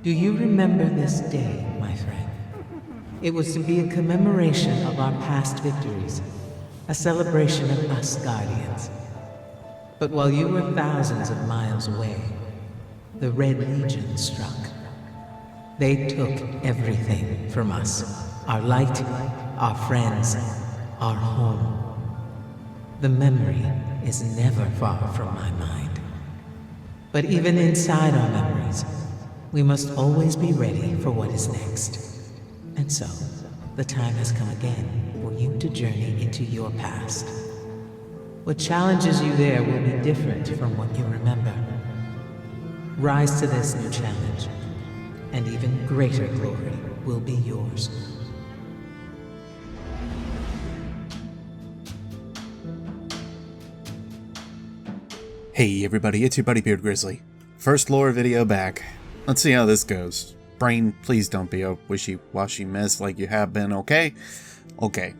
Do you remember this day, my friend? It was to be a commemoration of our past victories, a celebration of us Guardians. But while you were thousands of miles away, the Red Legion struck. They took everything from us. Our light, our friends, our home. The memory is never far from my mind. But even inside our memories, we must always be ready for what is next. And so, the time has come again for you to journey into your past. What challenges you there will be different from what you remember. Rise to this new challenge, and even greater glory will be yours. Hey everybody, it's your buddy Beard Grizzly. First lore video back. Let's see how this goes. Brain, please don't be a wishy-washy mess like you have been, okay? Okay.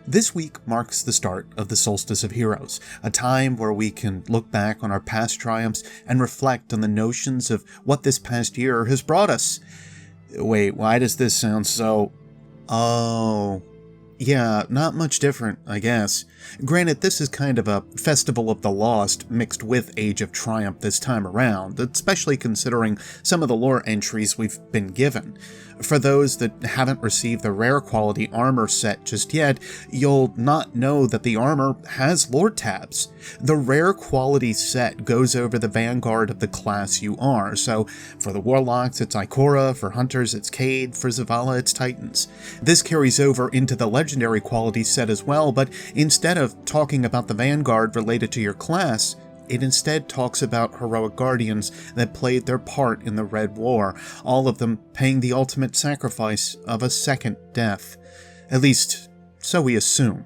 This week marks the start of the Solstice of Heroes, a time where we can look back on our past triumphs and reflect on the notions of what this past year has brought us. Wait, why does this sound so... Oh... Yeah, not much different, I guess. Granted, this is kind of a Festival of the Lost mixed with Age of Triumph this time around, especially considering some of the lore entries we've been given. For those that haven't received the rare quality armor set just yet, you'll not know that the armor has lore tabs. The rare quality set goes over the vanguard of the class you are, so for the Warlocks it's Ikora, for Hunters it's Cade, for Zavala it's Titans. This carries over into the legendary quality set as well, but instead of talking about the vanguard related to your class, it instead talks about heroic guardians that played their part in the Red War, all of them paying the ultimate sacrifice of a second death. At least, so we assume.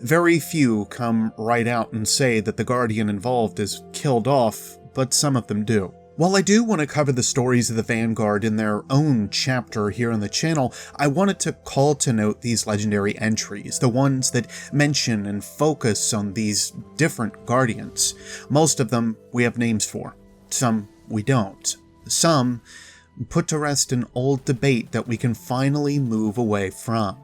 Very few come right out and say that the guardian involved is killed off, but some of them do. While I do want to cover the stories of the Vanguard in their own chapter here on the channel, I wanted to call to note these legendary entries, the ones that mention and focus on these different guardians. Most of them we have names for, some we don't. Some put to rest an old debate that we can finally move away from.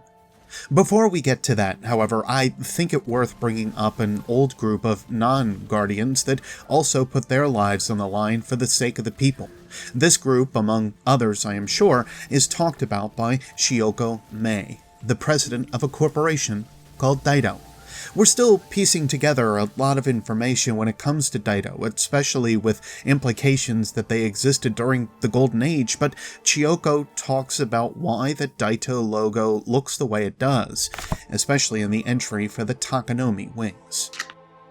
Before we get to that, however, I think it worth bringing up an old group of non-Guardians that also put their lives on the line for the sake of the people. This group, among others I am sure, is talked about by Shioko Mei, the president of a corporation called Daito. We're still piecing together a lot of information when it comes to Daito, especially with implications that they existed during the Golden Age, but Chioko talks about why the Daito logo looks the way it does, especially in the entry for the TAKANOME wings.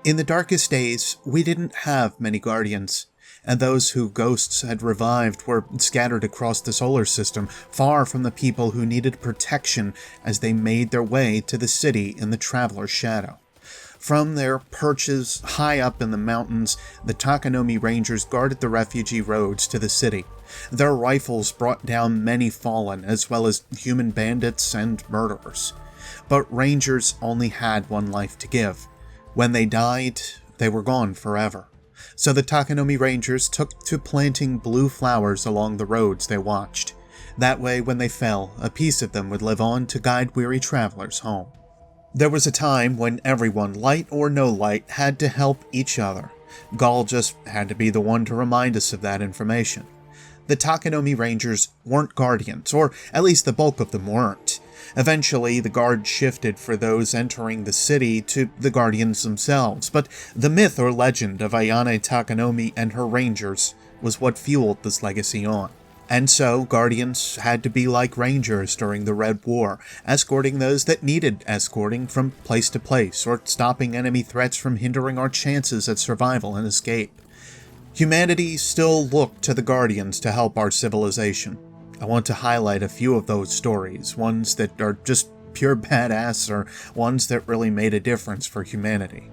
In the darkest days, we didn't have many guardians, and those who ghosts had revived were scattered across the solar system, far from the people who needed protection as they made their way to the city in the Traveler's Shadow. From their perches high up in the mountains, the TAKANOME Rangers guarded the refugee roads to the city. Their rifles brought down many fallen, as well as human bandits and murderers. But Rangers only had one life to give. When they died, they were gone forever. So the TAKANOME Rangers took to planting blue flowers along the roads they watched. That way, when they fell, a piece of them would live on to guide weary travelers home. There was a time when everyone, light or no light, had to help each other. Gaul just had to be the one to remind us of that information. The TAKANOME Rangers weren't guardians, or at least the bulk of them weren't. Eventually, the guard shifted for those entering the city to the guardians themselves, but the myth or legend of Ayane TAKANOME and her rangers was what fueled this legacy on. And so, guardians had to be like rangers during the Red War, escorting those that needed escorting from place to place, or stopping enemy threats from hindering our chances at survival and escape. Humanity still looked to the guardians to help our civilization. I want to highlight a few of those stories, ones that are just pure badass or ones that really made a difference for humanity.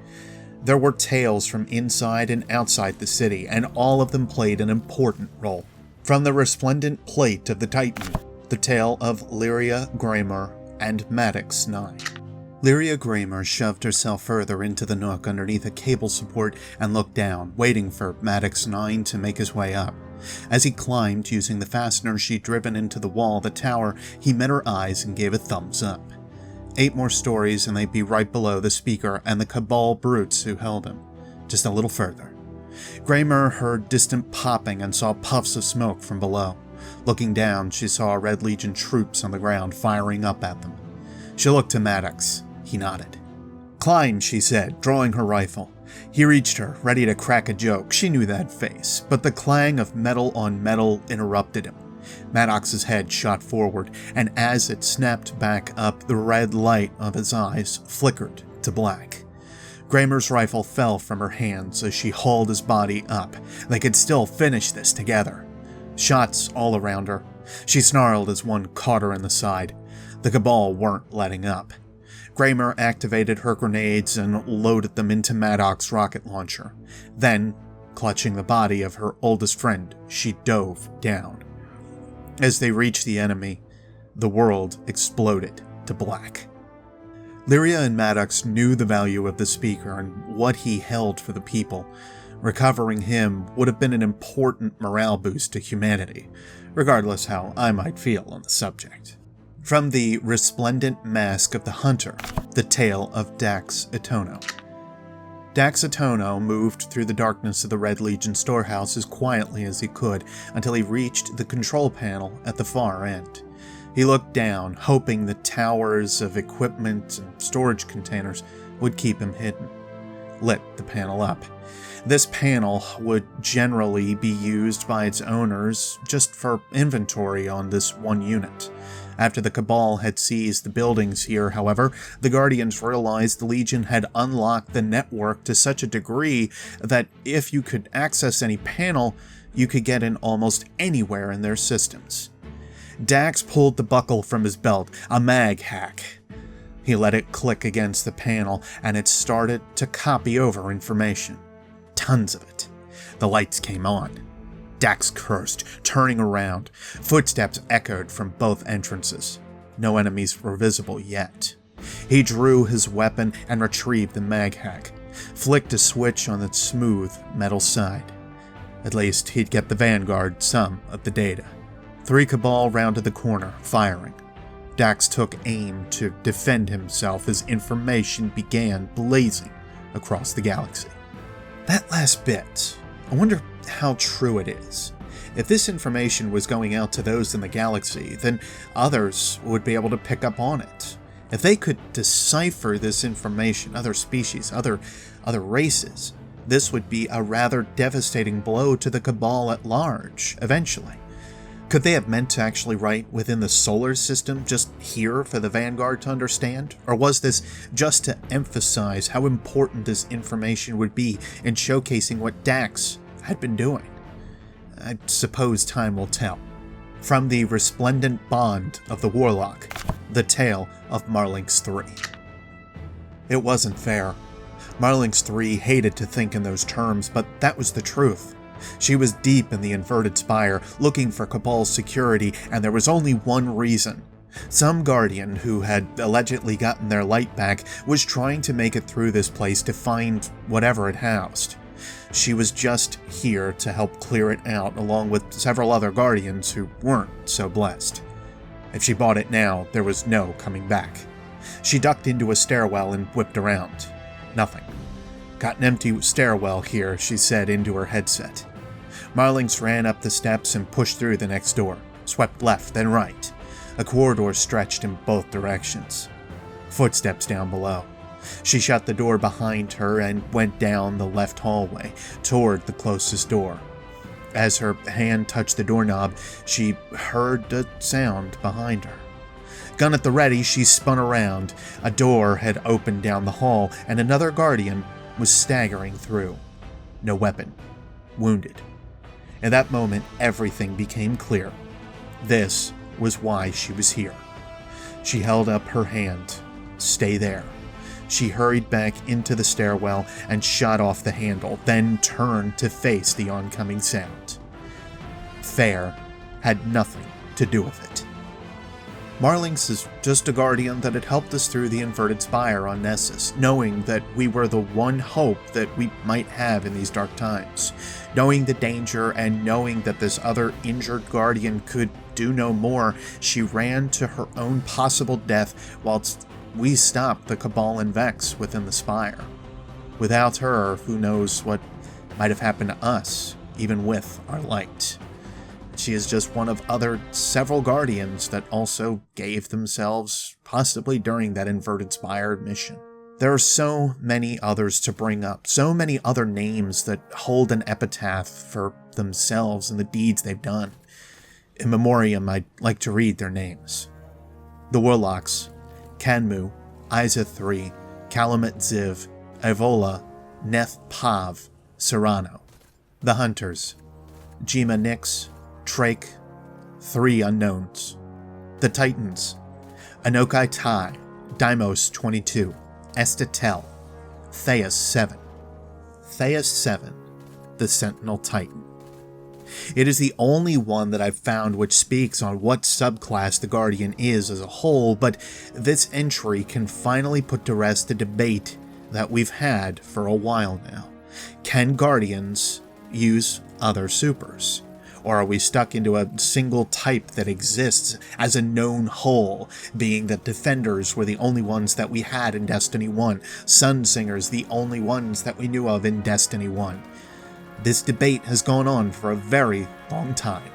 There were tales from inside and outside the city, and all of them played an important role. From the resplendent plate of the Titan, the tale of Lyria Gramer and Maddox 9. Lyria Gramer shoved herself further into the nook underneath a cable support and looked down, waiting for Maddox 9 to make his way up. As he climbed using the fastener she'd driven into the wall of the tower, he met her eyes and gave a thumbs up. 8 more stories and they'd be right below the speaker and the Cabal brutes who held him. Just a little further. Graymer heard distant popping and saw puffs of smoke from below. Looking down, she saw Red Legion troops on the ground firing up at them. She looked to Maddox. He nodded. "Climb," she said, drawing her rifle. He reached her, ready to crack a joke. She knew that face, but the clang of metal on metal interrupted him. Maddox's head shot forward, and as it snapped back up, the red light of his eyes flickered to black. Graymer's rifle fell from her hands as she hauled his body up. They could still finish this together. Shots all around her. She snarled as one caught her in the side. The Cabal weren't letting up. Graymer activated her grenades and loaded them into Maddox's rocket launcher. Then, clutching the body of her oldest friend, she dove down. As they reached the enemy, the world exploded to black. Lyria and Maddox knew the value of the speaker and what he held for the people. Recovering him would have been an important morale boost to humanity, regardless how I might feel on the subject. From the Resplendent Mask of the Hunter, the tale of Dax Itono. Dax Itono moved through the darkness of the Red Legion storehouse as quietly as he could until he reached the control panel at the far end. He looked down, hoping the towers of equipment and storage containers would keep him hidden. Lit the panel up. This panel would generally be used by its owners just for inventory on this one unit. After the Cabal had seized the buildings here, however, the Guardians realized the Legion had unlocked the network to such a degree that if you could access any panel, you could get in almost anywhere in their systems. Dax pulled the buckle from his belt, a mag hack. He let it click against the panel, and it started to copy over information. Tons of it. The lights came on. Dax cursed, turning around. Footsteps echoed from both entrances. No enemies were visible yet. He drew his weapon and retrieved the mag hack, flicked a switch on its smooth metal side. At least he'd get the Vanguard some of the data. 3 Cabal rounded the corner, firing. Dax took aim to defend himself as information began blazing across the galaxy. That last bit, I wonder how true it is. If this information was going out to those in the galaxy, then others would be able to pick up on it. If they could decipher this information, other species, other races, this would be a rather devastating blow to the Cabal at large, eventually. Could they have meant to actually write within the solar system, just here for the Vanguard to understand? Or was this just to emphasize how important this information would be in showcasing what Dax had been doing? I suppose time will tell. From the Resplendent Bond of the Warlock, the tale of Marlinx 3. It wasn't fair. Marlinx 3 hated to think in those terms, but that was the truth. She was deep in the inverted spire, looking for Cabal's security, and there was only one reason. Some Guardian who had allegedly gotten their light back was trying to make it through this place to find whatever it housed. She was just here to help clear it out, along with several other Guardians who weren't so blessed. If she bought it now, there was no coming back. She ducked into a stairwell and whipped around. Nothing. Got an empty stairwell here, she said into her headset. Marlinx ran up the steps and pushed through the next door, swept left, then right. A corridor stretched in both directions. Footsteps down below. She shut the door behind her and went down the left hallway, toward the closest door. As her hand touched the doorknob, she heard a sound behind her. Gun at the ready, she spun around. A door had opened down the hall, and another Guardian was staggering through. No weapon. Wounded. In that moment, everything became clear. This was why she was here. She held up her hand. Stay there. She hurried back into the stairwell and shot off the handle, then turned to face the oncoming sound. Fair had nothing to do with it. Marlings is just a guardian that had helped us through the inverted spire on Nessus, knowing that we were the one hope that we might have in these dark times. Knowing the danger and knowing that this other injured guardian could do no more, she ran to her own possible death whilst we stopped the Cabal and Vex within the spire. Without her, who knows what might have happened to us, even with our light. She is just one of other several guardians that also gave themselves, possibly during that inverted spire mission. There are so many others to bring up, so many other names that hold an epitaph for themselves and the deeds they've done. In memoriam, I'd like to read their names. The Warlocks: Kanmu, Isa III, Calumet Ziv, Evola, Neth Pav, Serrano. The Hunters: Jima Nix, Trake, 3 unknowns. The Titans: Anokai Tai, Deimos 22, Estatel, Theus 7. Theus 7, the Sentinel Titan. It is the only one that I've found which speaks on what subclass the Guardian is as a whole, but this entry can finally put to rest the debate that we've had for a while now. Can Guardians use other supers? Or are we stuck into a single type that exists as a known whole, being that Defenders were the only ones that we had in Destiny 1, Sunsingers the only ones that we knew of in Destiny 1. This debate has gone on for a very long time.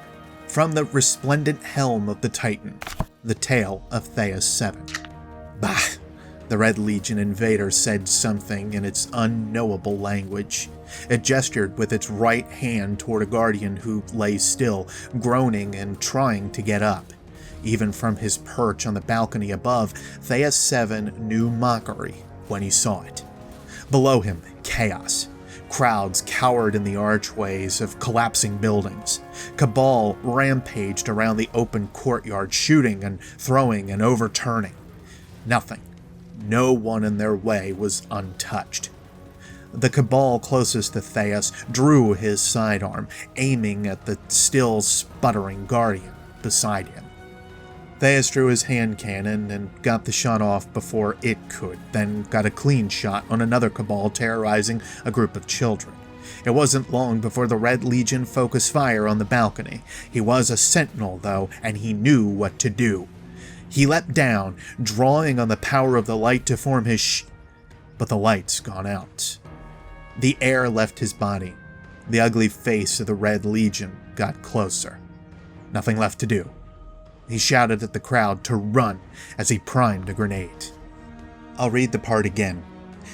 From the resplendent helm of the Titan, the tale of Theus 7. Bah! The Red Legion invader said something in its unknowable language. It gestured with its right hand toward a guardian who lay still, groaning and trying to get up. Even from his perch on the balcony above, Theus 7 knew mockery when he saw it. Below him, chaos. Crowds cowered in the archways of collapsing buildings. Cabal rampaged around the open courtyard, shooting and throwing and overturning. Nothing. No one in their way was untouched. The Cabal closest to Theus drew his sidearm, aiming at the still sputtering guardian beside him. Theus drew his hand cannon and got the shot off before it could, then got a clean shot on another Cabal terrorizing a group of children. It wasn't long before the Red Legion focused fire on the balcony. He was a Sentinel, though, and he knew what to do. He leapt down, drawing on the power of the light to form his but the light's gone out. The air left his body. The ugly face of the Red Legion got closer. Nothing left to do. He shouted at the crowd to run as he primed a grenade. I'll read the part again.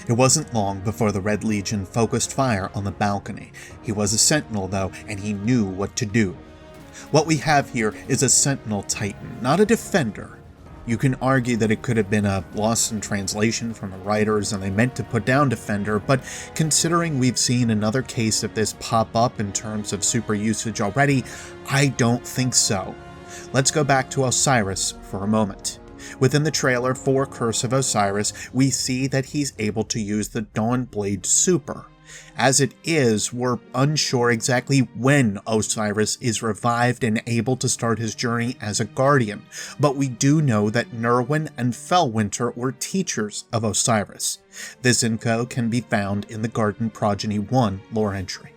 It wasn't long before the Red Legion focused fire on the balcony. He was a Sentinel, though, and he knew what to do. What we have here is a Sentinel Titan, not a Defender. You can argue that it could have been a loss in translation from the writers and they meant to put down Defender, but considering we've seen another case of this pop up in terms of super usage already, I don't think so. Let's go back to Osiris for a moment. Within the trailer for Curse of Osiris, we see that he's able to use the Dawnblade super. As it is, we're unsure exactly when Osiris is revived and able to start his journey as a guardian, but we do know that Nerwin and Fellwinter were teachers of Osiris. This info can be found in the Garden Progeny 1 lore entry.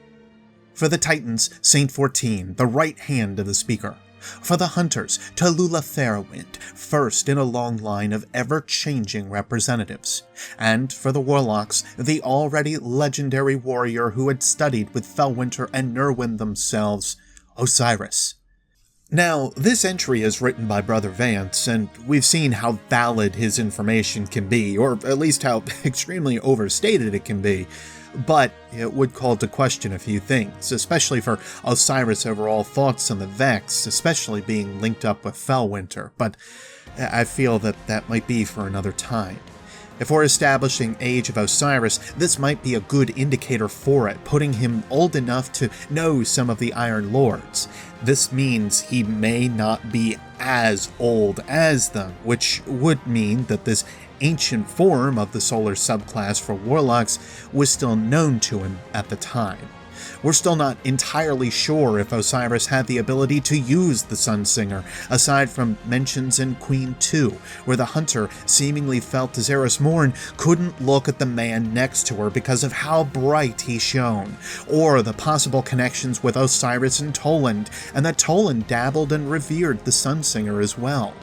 For the Titans, Saint 14, the right hand of the speaker. For the Hunters, Tallulah Fairwind, first in a long line of ever-changing representatives. And for the Warlocks, the already legendary warrior who had studied with Fellwinter and Nerwin themselves, Osiris. Now, this entry is written by Brother Vance, and we've seen how valid his information can be, or at least how extremely overstated it can be. But it would call to question a few things, especially for Osiris' overall thoughts on the Vex, especially being linked up with Fellwinter, but I feel that that might be for another time. If we're establishing Age of Osiris, this might be a good indicator for it, putting him old enough to know some of the Iron Lords. This means he may not be as old as them, which would mean that this ancient form of the solar subclass for Warlocks was still known to him at the time. We're still not entirely sure if Osiris had the ability to use the Sunsinger, aside from mentions in Queen 2, where the hunter seemingly felt Azera's Morn couldn't look at the man next to her because of how bright he shone, or the possible connections with Osiris and Toland, and that Toland dabbled and revered the Sunsinger as well.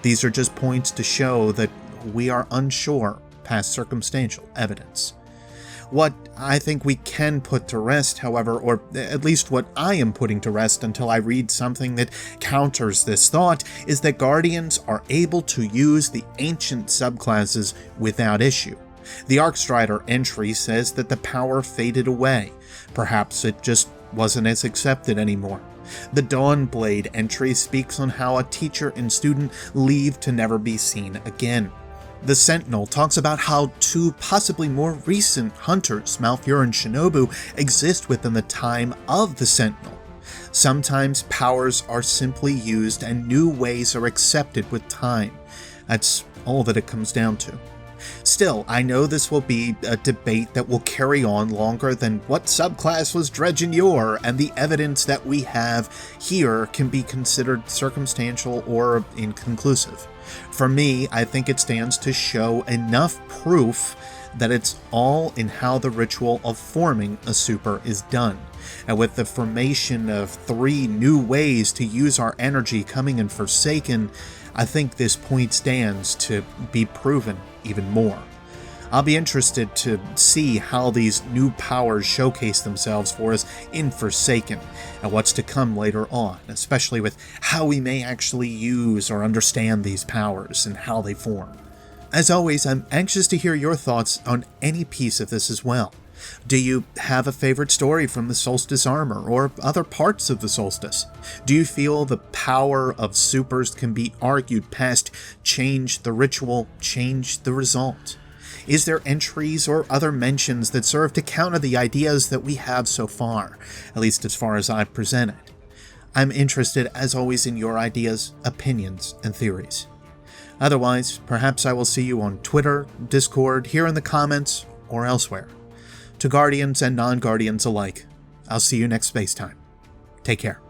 These are just points to show that we are unsure past circumstantial evidence. What I think we can put to rest, however, or at least what I am putting to rest until I read something that counters this thought, is that Guardians are able to use the ancient subclasses without issue. The Arcstrider entry says that the power faded away. Perhaps it just wasn't as accepted anymore. The Dawnblade entry speaks on how a teacher and student leave to never be seen again. The Sentinel talks about how two possibly more recent hunters, Malfure and Shinobu, exist within the time of the Sentinel. Sometimes powers are simply used and new ways are accepted with time. That's all that it comes down to. Still, I know this will be a debate that will carry on longer than what subclass was dredging yore, and the evidence that we have here can be considered circumstantial or inconclusive. For me, I think it stands to show enough proof that it's all in how the ritual of forming a super is done. And with the formation of 3 new ways to use our energy coming in Forsaken, I think this point stands to be proven even more. I'll be interested to see how these new powers showcase themselves for us in Forsaken, and what's to come later on, especially with how we may actually use or understand these powers and how they form. As always, I'm anxious to hear your thoughts on any piece of this as well. Do you have a favorite story from the Solstice armor or other parts of the Solstice? Do you feel the power of supers can be argued past change the ritual, change the result? Is there entries or other mentions that serve to counter the ideas that we have so far, at least as far as I've presented? I'm interested, as always, in your ideas, opinions, and theories. Otherwise, perhaps I will see you on Twitter, Discord, here in the comments, or elsewhere. To Guardians and non-Guardians alike, I'll see you next space time. Take care.